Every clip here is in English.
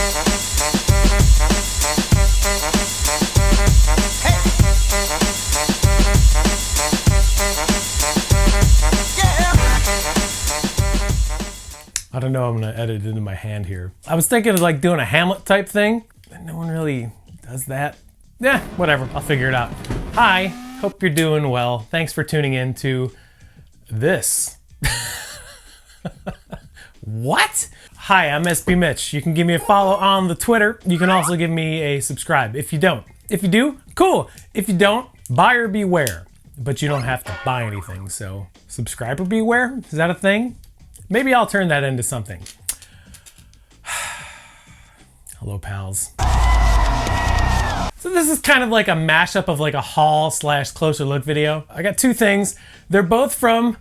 I don't know, I'm gonna edit it into my hand here. I was thinking of like doing a Hamlet type thing, but no one really does that. Yeah, whatever, I'll figure it out. Hi, hope you're doing well. Thanks for tuning in to this. What? Hi, I'm SB Mitch. You can give me a follow on the Twitter. You can also give me a subscribe if you don't. If you do, cool. If you don't, buyer beware. But you don't have to buy anything, so subscriber beware? Is that a thing? Maybe I'll turn that into something. Hello, pals. So this is kind of like a mashup of like a haul / closer look video. I got two things. They're both from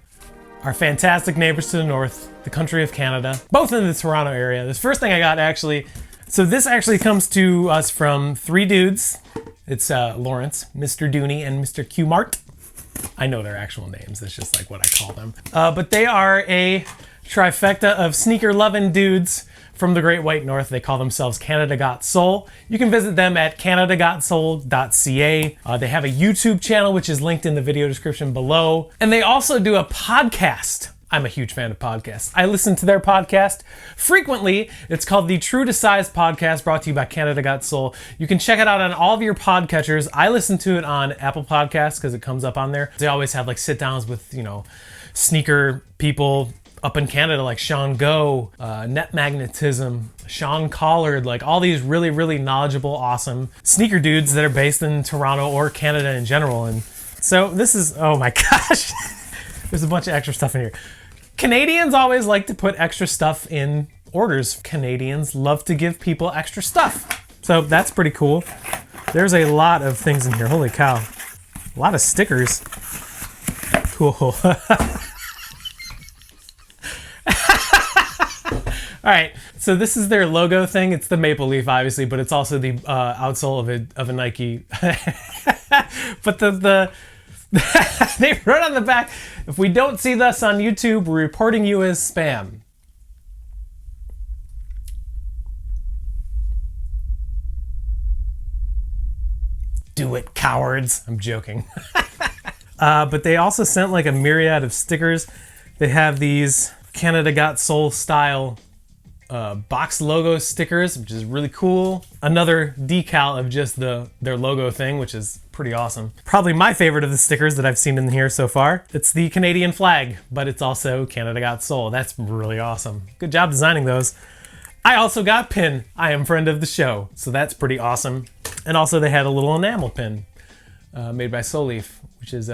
our fantastic neighbors to the north, the country of Canada, both in the Toronto area. This first thing I got actually, so this actually comes to us from three dudes. It's Lawrence, Mr. Dooney, and Mr. Q Mart. I know their actual names, that's just like what I call them. But they are a trifecta of sneaker-loving dudes from the Great White North. They call themselves Canada Got Soul. You can visit them at canadagotsoul.ca. They have a YouTube channel, which is linked in the video description below. And they also do a podcast. I'm a huge fan of podcasts. I listen to their podcast frequently. It's called the True to Size Podcast, brought to you by Canada Got Soul. You can check it out on all of your podcatchers. I listen to it on Apple Podcasts because it comes up on there. They always have like sit-downs with, you know, sneaker people up in Canada, like Sean Go, Net Magnetism, Sean Collard, like all these really, really knowledgeable, awesome sneaker dudes that are based in Toronto or Canada in general. And so this is, oh my gosh, there's a bunch of extra stuff in here. Canadians always like to put extra stuff in orders. Canadians love to give people extra stuff. So that's pretty cool. There's a lot of things in here. Holy cow. A lot of stickers. Cool. All right, so this is their logo thing. It's the maple leaf, obviously, but it's also the outsole of a Nike. But they wrote on the back, if we don't see this on YouTube, we're reporting you as spam. Do it, cowards. I'm joking. But they also sent like a myriad of stickers. They have these Canada Got Soul style box logo stickers, which is really cool. Another decal of just their logo thing, which is pretty awesome. Probably my favorite of the stickers that I've seen in here so far. It's the Canadian flag, but it's also Canada Got Soul. That's really awesome. Good job designing those. I also got pin. I am friend of the show, so that's pretty awesome. And also they had a little enamel pin made by Soul Leaf, which is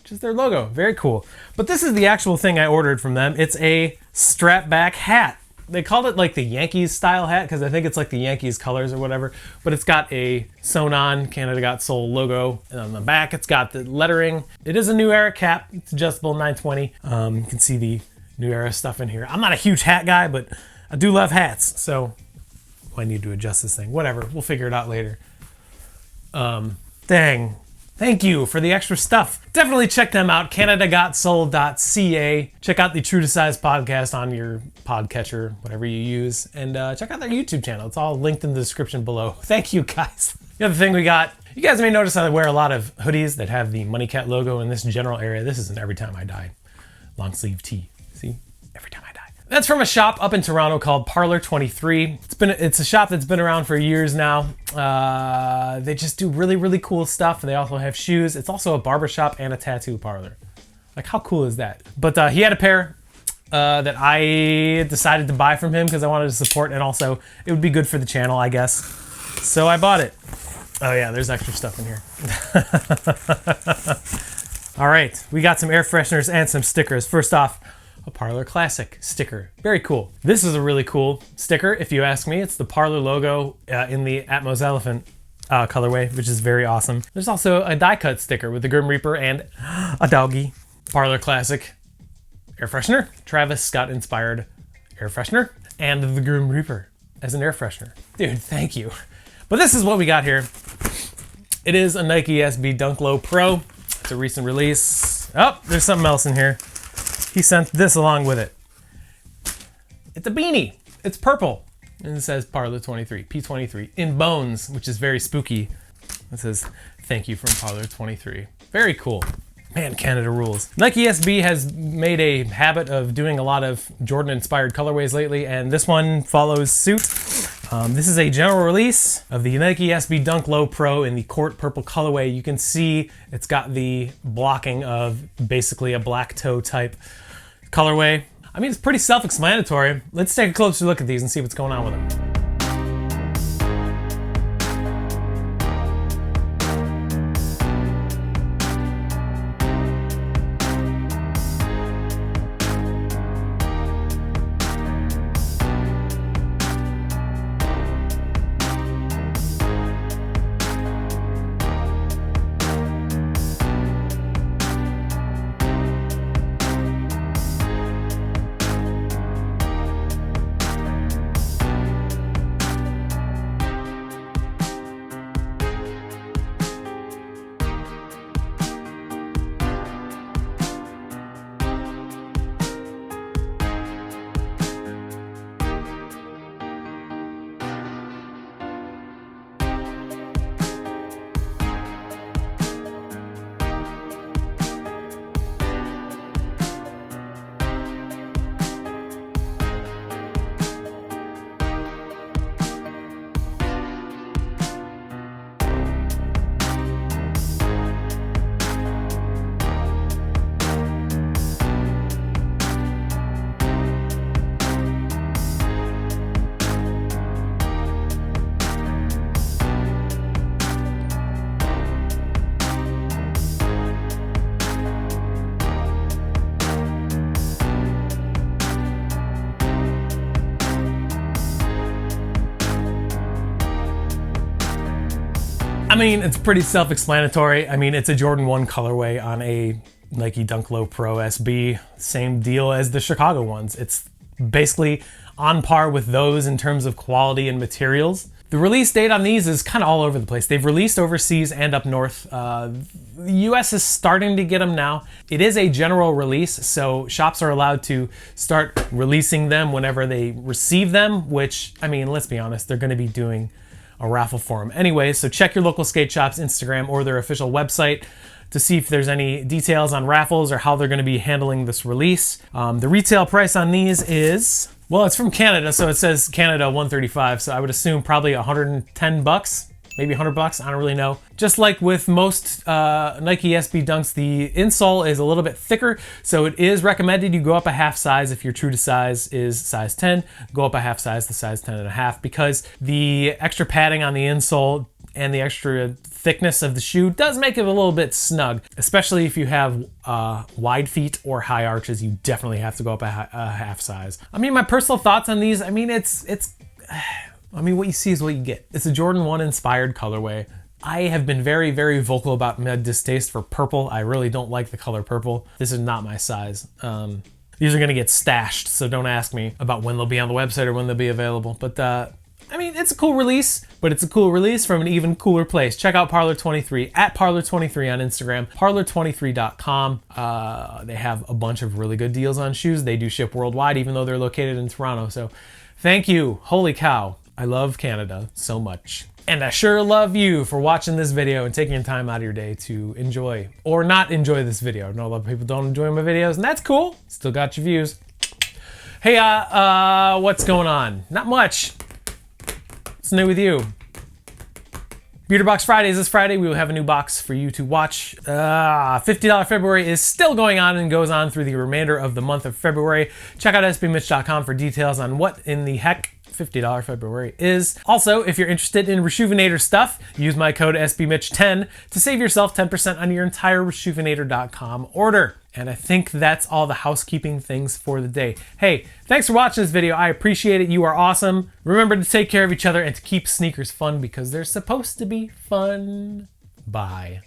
just their logo. Very cool. But this is the actual thing I ordered from them. It's a strap back hat. They called it like the Yankees style hat because I think it's like the Yankees colors or whatever, but it's got a sewn on Canada Got Soul logo, and on the back it's got the lettering. It is a New Era cap. It's adjustable 920. You can see the New Era stuff in here. I'm not a huge hat guy, but I do love hats, so I need to adjust this thing. Whatever, we'll figure it out later. Dang. Thank you for the extra stuff. Definitely check them out, canadagotsoul.ca. Check out the True to Size podcast on your podcatcher, whatever you use, and check out their YouTube channel. It's all linked in the description below. Thank you, guys. The other thing we got, you guys may notice I wear a lot of hoodies that have the Money Cat logo in this general area. This is an Every Time I Die long sleeve tee. See? Every Time I Die. That's from a shop up in Toronto called Parlor 23. It's a shop that's been around for years now. They just do really, really cool stuff. They also have shoes. It's also a barbershop and a tattoo parlor. Like, how cool is that? But he had a pair that I decided to buy from him because I wanted to support, and also it would be good for the channel, I guess. So I bought it. Oh yeah, there's extra stuff in here. All right, we got some air fresheners and some stickers. First off, a Parlor Classic sticker. Very cool. This is a really cool sticker, if you ask me. It's the Parlor logo in the Atmos Elephant colorway, which is very awesome. There's also a die cut sticker with the Grim Reaper and a doggy. Parlor Classic air freshener. Travis Scott inspired air freshener. And the Grim Reaper as an air freshener. Dude, thank you. But this is what we got here. It is a Nike SB Dunk Low Pro. It's a recent release. Oh, there's something else in here. He sent this along with it. It's a beanie. It's purple. And it says Parlor 23, P23, in bones, which is very spooky. It says, thank you from Parlor 23. Very cool. Man, Canada rules. Nike SB has made a habit of doing a lot of Jordan-inspired colorways lately, and this one follows suit. This is a general release of the Nike SB Dunk Low Pro in the Court Purple colorway. You can see it's got the blocking of basically a black toe type colorway. I mean, it's pretty self-explanatory. Let's take a closer look at these and see what's going on with them. I mean, it's pretty self-explanatory. I mean, it's a Jordan 1 colorway on a Nike Dunk Low Pro SB. Same deal as the Chicago ones. It's basically on par with those in terms of quality and materials. The release date on these is kind of all over the place. They've released overseas and up north. The US is starting to get them now. It is a general release, so shops are allowed to start releasing them whenever they receive them, which, I mean, let's be honest, they're going to be doing a raffle for them anyway. So check your local skate shop's Instagram or their official website to see if there's any details on raffles or how they're going to be handling this release. The retail price on these is, well, it's from Canada, so it says Canada $135, so I would assume probably 110 bucks, maybe 100 bucks, I don't really know. Just like with most Nike SB Dunks, the insole is a little bit thicker, so it is recommended you go up a half size. If your true to size is size 10, go up a half size to size 10 and a half, because the extra padding on the insole and the extra thickness of the shoe does make it a little bit snug, especially if you have wide feet or high arches. You definitely have to go up a half size. I mean, my personal thoughts on these, I mean, I mean, what you see is what you get. It's a Jordan 1 inspired colorway. I have been very, very vocal about my distaste for purple. I really don't like the color purple. This is not my size. These are gonna get stashed, so don't ask me about when they'll be on the website or when they'll be available. But I mean, it's a cool release, but it's a cool release from an even cooler place. Check out Parlor 23 at Parlor 23 on Instagram, parlor23.com. They have a bunch of really good deals on shoes. They do ship worldwide, even though they're located in Toronto. So thank you. Holy cow. I love Canada so much. And I sure love you for watching this video and taking your time out of your day to enjoy or not enjoy this video. I know a lot of people don't enjoy my videos, and that's cool. Still got your views. Hey, what's going on? Not much. What's new with you? Beauty Box Fridays this Friday. We will have a new box for you to watch. $50 February is still going on and goes on through the remainder of the month of February. Check out sbmitch.com for details on what in the heck $50 February is. Also, if you're interested in Reshoevn8er stuff, use my code SBMitch10 to save yourself 10% on your entire Reshoevn8er.com order. And I think that's all the housekeeping things for the day. Hey, thanks for watching this video. I appreciate it. You are awesome. Remember to take care of each other and to keep sneakers fun, because they're supposed to be fun. Bye.